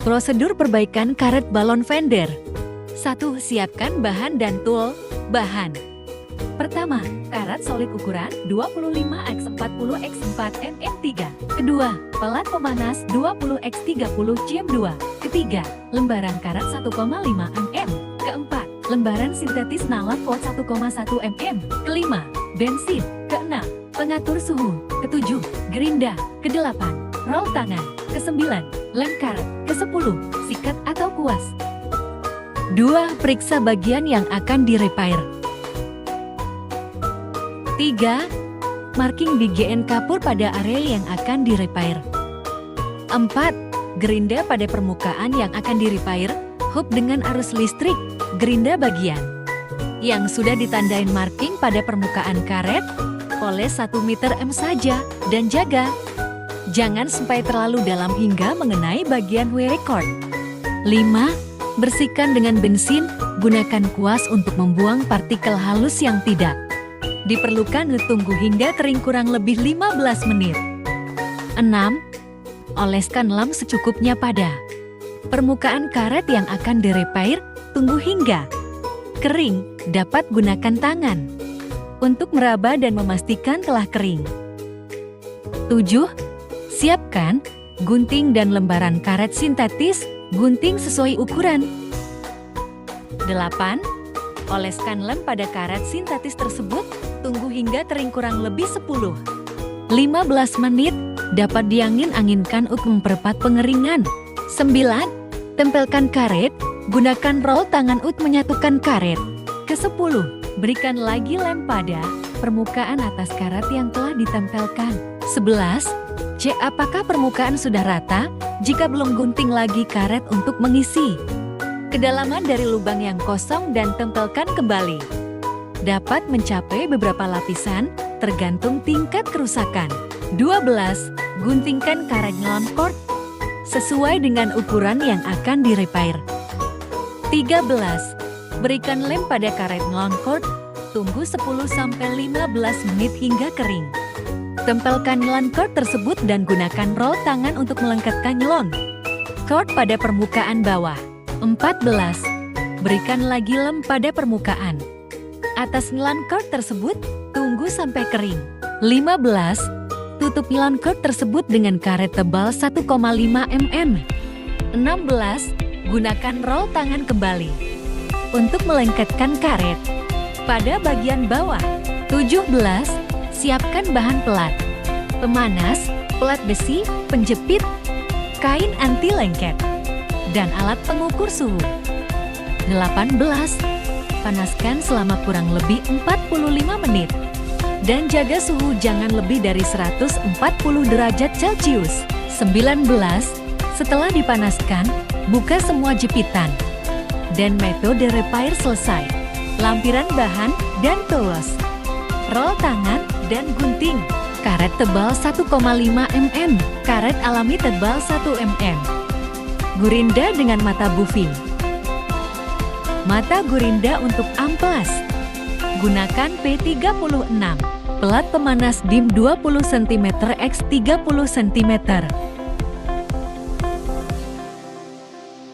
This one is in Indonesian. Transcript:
Prosedur perbaikan karet balon fender. 1. Siapkan bahan dan tool. Bahan. Pertama, karet solid ukuran 25x40x4 mm3. Kedua, pelat pemanas 20x30 cm2. Ketiga, lembaran karet 1,5 mm. Keempat, lembaran sintetis nalon pot 1,1 mm. Kelima, bensin. Keenam, pengatur suhu. Ketujuh, gerinda. Kedelapan, rol tangan. Kesembilan, lem karet. Kesepuluh, sikat atau kuas. 2. Periksa bagian yang akan di-repair. 3. Marking di GN kapur pada area yang akan di-repair. 4. Gerinda pada permukaan yang akan di-repair, hub dengan arus listrik, gerinda bagian yang sudah ditandain marking pada permukaan karet, poles 1 meter M saja, dan jaga jangan sampai terlalu dalam hingga mengenai bagian wear cord. 5. Bersihkan dengan bensin, gunakan kuas untuk membuang partikel halus yang tidak diperlukan. Tunggu hingga kering kurang lebih 15 menit. 6. Oleskan lem secukupnya pada permukaan karet yang akan di-repair. Tunggu hingga kering, dapat gunakan tangan untuk meraba dan memastikan telah kering. 7. Siapkan gunting dan lembaran karet sintetis, gunting sesuai ukuran. 8. Oleskan lem pada karet sintetis tersebut, tunggu hingga kering kurang lebih 10-15 menit, dapat diangin-anginkan untuk mempercepat pengeringan. 9. Tempelkan karet, gunakan rol tangan untuk menyatukan karet. Ke-10. Berikan lagi lem pada permukaan atas karet yang telah ditempelkan. 11. Cek apakah permukaan sudah rata. Jika belum, gunting lagi karet untuk mengisi kedalaman dari lubang yang kosong dan tempelkan kembali. Dapat mencapai beberapa lapisan, tergantung tingkat kerusakan. 12. Guntingkan karet nylon cord sesuai dengan ukuran yang akan di-repair. 13. Berikan lem pada karet nylon cord, tunggu 10-15 menit hingga kering. Tempelkan nylon cord tersebut dan gunakan rol tangan untuk melengketkan nylon cord pada permukaan bawah. 14. Berikan lagi lem pada permukaan atas nylon cord tersebut, tunggu sampai kering. 15. Tutup nylon cord tersebut dengan karet tebal 1,5 mm. 16. Gunakan rol tangan kembali untuk melengketkan karet pada bagian bawah. 17. Siapkan bahan pelat, pemanas, pelat besi, penjepit, kain anti lengket, dan alat pengukur suhu. 18. Panaskan selama kurang lebih 45 menit. Dan jaga suhu jangan lebih dari 140 derajat Celcius. 19. Setelah dipanaskan, buka semua jepitan. Dan metode repair selesai. Lampiran bahan dan tools, rol tangan dan gunting. Karet tebal 1,5 mm, karet alami tebal 1 mm. Gurinda dengan mata buffing. Mata gurinda untuk amplas. Gunakan P36. Pelat pemanas DIM 20 cm x 30 cm.